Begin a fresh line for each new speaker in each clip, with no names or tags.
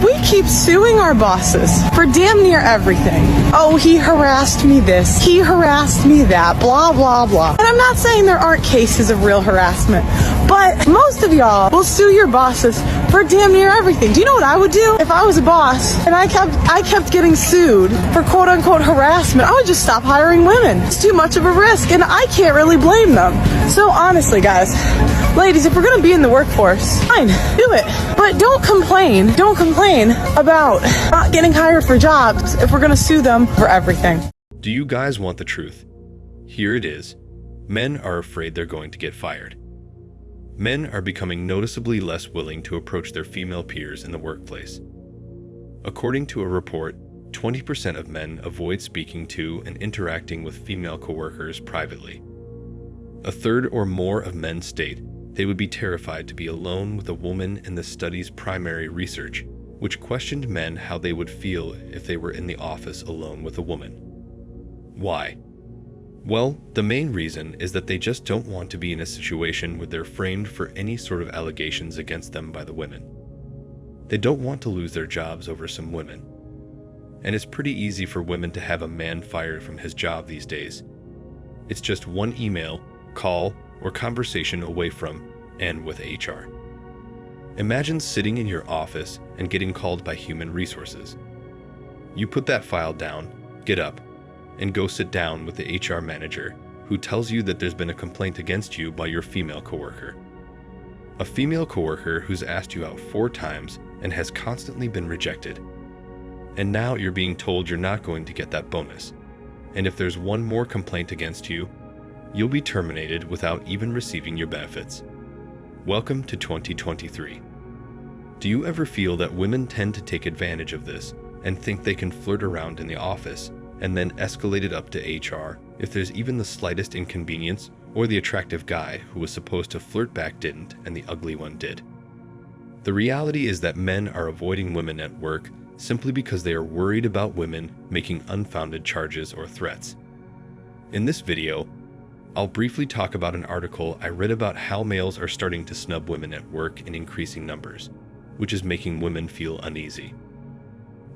we keep suing our bosses for damn near everything. Oh, he harassed me this, he harassed me that, blah, blah, blah. And I'm not saying there aren't cases of real harassment, but most of y'all will sue your bosses for damn near everything. Do you know what I would do if I was a boss and I kept getting sued for quote unquote harassment? I would just stop hiring women. It's too much of a risk and I can't really blame them. So honestly, guys, ladies, if we're gonna be in the workforce, fine, do it. But don't complain. Don't complain about not getting hired for jobs if we're gonna sue them for everything.
Do you guys want the truth? Here it is. Men are afraid they're going to get fired. Men are becoming noticeably less willing to approach their female peers in the workplace. According to a report, 20% of men avoid speaking to and interacting with female coworkers privately. A third or more of men state they would be terrified to be alone with a woman in the study's primary research, which questioned men how they would feel if they were in the office alone with a woman. Why? Well, the main reason is that they just don't want to be in a situation where they're framed for any sort of allegations against them by the women. They don't want to lose their jobs over some women. And it's pretty easy for women to have a man fired from his job these days. It's just one email, call, or conversation away from and with HR. Imagine sitting in your office and getting called by human resources. You put that file down, get up, and go sit down with the HR manager who tells you that there's been a complaint against you by your female coworker. A female coworker who's asked you out 4 times and has constantly been rejected. And now you're being told you're not going to get that bonus. And if there's one more complaint against you, you'll be terminated without even receiving your benefits. Welcome to 2023. Do you ever feel that women tend to take advantage of this and think they can flirt around in the office and then escalate it up to HR if there's even the slightest inconvenience, or the attractive guy who was supposed to flirt back didn't and the ugly one did? The reality is that men are avoiding women at work simply because they are worried about women making unfounded charges or threats. In this video, I'll briefly talk about an article I read about how males are starting to snub women at work in increasing numbers, which is making women feel uneasy.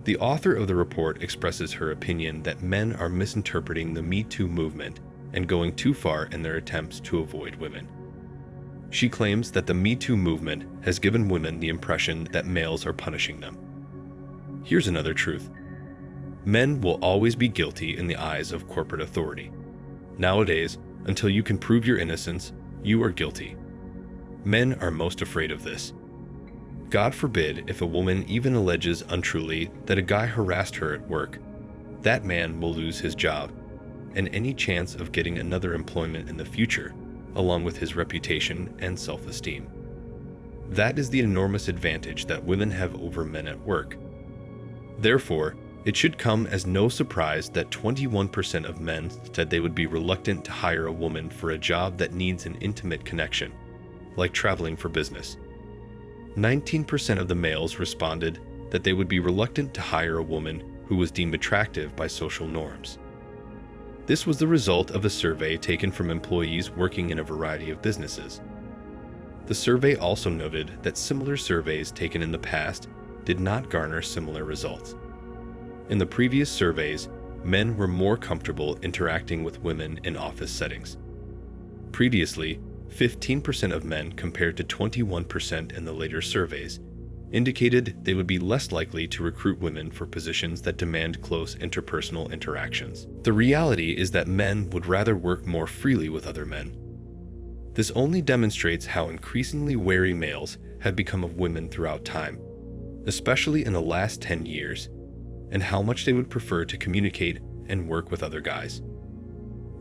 The author of the report expresses her opinion that men are misinterpreting the Me Too movement and going too far in their attempts to avoid women. She claims that the Me Too movement has given women the impression that males are punishing them. Here's another truth. Men will always be guilty in the eyes of corporate authority. Nowadays, until you can prove your innocence, you are guilty. Men are most afraid of this. God forbid if a woman even alleges untruly that a guy harassed her at work, that man will lose his job and any chance of getting another employment in the future, along with his reputation and self-esteem. That is the enormous advantage that women have over men at work. Therefore, it should come as no surprise that 21% of men said they would be reluctant to hire a woman for a job that needs an intimate connection, like traveling for business. 19% of the males responded that they would be reluctant to hire a woman who was deemed attractive by social norms. This was the result of a survey taken from employees working in a variety of businesses. The survey also noted that similar surveys taken in the past did not garner similar results. In the previous surveys, men were more comfortable interacting with women in office settings. Previously, 15% of men compared to 21% in the later surveys indicated they would be less likely to recruit women for positions that demand close interpersonal interactions. The reality is that men would rather work more freely with other men. This only demonstrates how increasingly wary males have become of women throughout time, especially in the last 10 years, and how much they would prefer to communicate and work with other guys.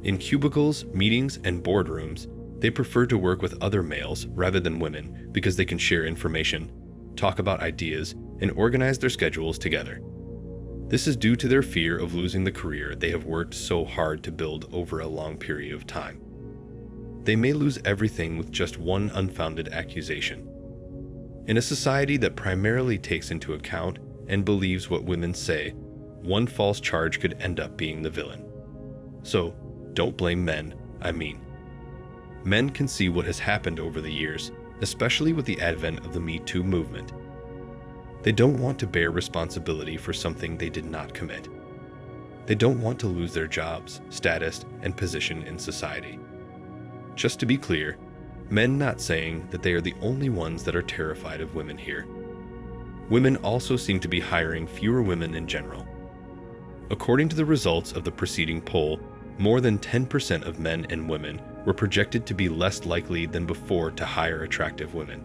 In cubicles, meetings, and boardrooms, they prefer to work with other males rather than women because they can share information, talk about ideas, and organize their schedules together. This is due to their fear of losing the career they have worked so hard to build over a long period of time. They may lose everything with just one unfounded accusation. In a society that primarily takes into account and believes what women say, one false charge could end up being the villain. So, don't blame men, Men can see what has happened over the years, especially with the advent of the Me Too movement. They don't want to bear responsibility for something they did not commit. They don't want to lose their jobs, status, and position in society. Just to be clear, men not saying that they are the only ones that are terrified of women here. Women also seem to be hiring fewer women in general. According to the results of the preceding poll, more than 10% of men and women were projected to be less likely than before to hire attractive women.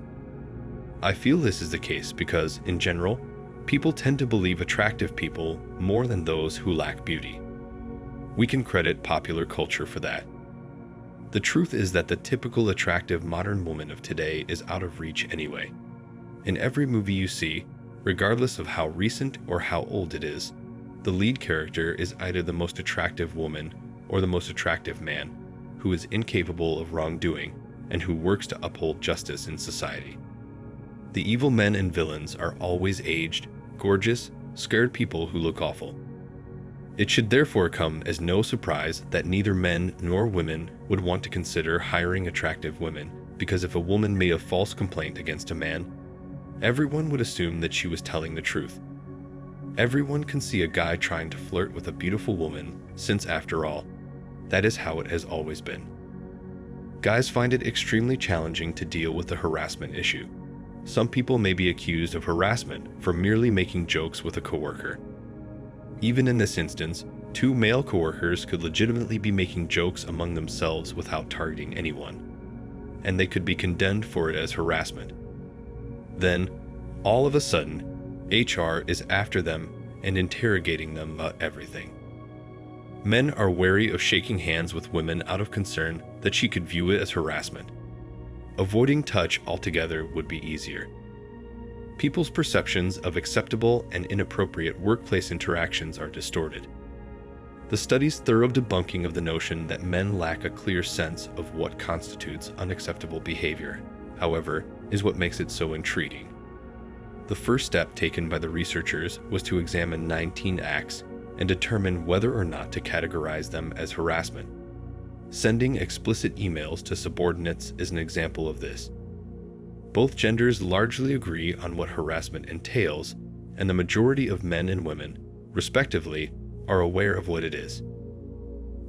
I feel this is the case because, in general, people tend to believe attractive people more than those who lack beauty. We can credit popular culture for that. The truth is that the typical attractive modern woman of today is out of reach anyway. In every movie you see, regardless of how recent or how old it is, the lead character is either the most attractive woman or the most attractive man, who is incapable of wrongdoing and who works to uphold justice in society. The evil men and villains are always aged, gorgeous, scared people who look awful. It should therefore come as no surprise that neither men nor women would want to consider hiring attractive women, because if a woman made a false complaint against a man, everyone would assume that she was telling the truth. Everyone can see a guy trying to flirt with a beautiful woman, since after all, that is how it has always been. Guys find it extremely challenging to deal with the harassment issue. Some people may be accused of harassment for merely making jokes with a coworker. Even in this instance, two male coworkers could legitimately be making jokes among themselves without targeting anyone, and they could be condemned for it as harassment. Then, all of a sudden, HR is after them and interrogating them about everything. Men are wary of shaking hands with women out of concern that she could view it as harassment. Avoiding touch altogether would be easier. People's perceptions of acceptable and inappropriate workplace interactions are distorted. The study's thorough debunking of the notion that men lack a clear sense of what constitutes unacceptable behavior, however, is what makes it so intriguing. The first step taken by the researchers was to examine 19 acts and determine whether or not to categorize them as harassment. Sending explicit emails to subordinates is an example of this. Both genders largely agree on what harassment entails, and the majority of men and women, respectively, are aware of what it is.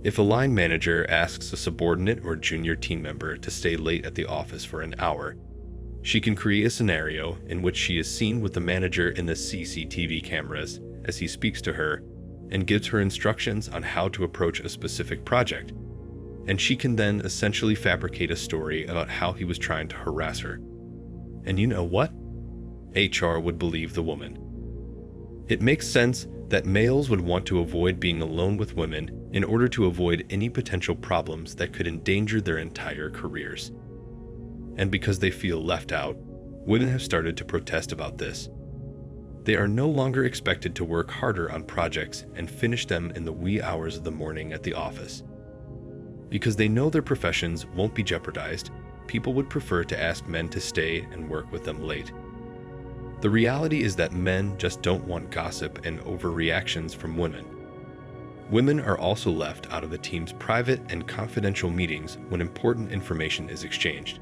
If a line manager asks a subordinate or junior team member to stay late at the office for an hour, she can create a scenario in which she is seen with the manager in the CCTV cameras as he speaks to her and gives her instructions on how to approach a specific project, and she can then essentially fabricate a story about how he was trying to harass her. And you know what? HR would believe the woman. It makes sense that males would want to avoid being alone with women in order to avoid any potential problems that could endanger their entire careers. And because they feel left out, women have started to protest about this. They are no longer expected to work harder on projects and finish them in the wee hours of the morning at the office. Because they know their professions won't be jeopardized, people would prefer to ask men to stay and work with them late. The reality is that men just don't want gossip and overreactions from women. Women are also left out of the team's private and confidential meetings when important information is exchanged.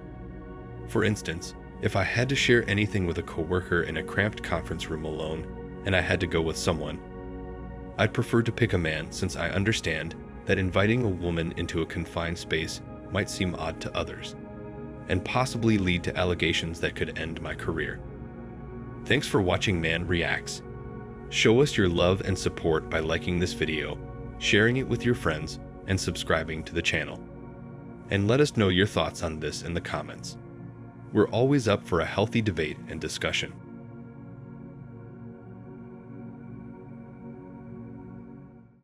For instance, if I had to share anything with a coworker in a cramped conference room alone, and I had to go with someone, I'd prefer to pick a man, since I understand that inviting a woman into a confined space might seem odd to others, and possibly lead to allegations that could end my career. Thanks for watching Man Reacts. Show us your love and support by liking this video, sharing it with your friends, and subscribing to the channel. And let us know your thoughts on this in the comments. We're always up for a healthy debate and discussion.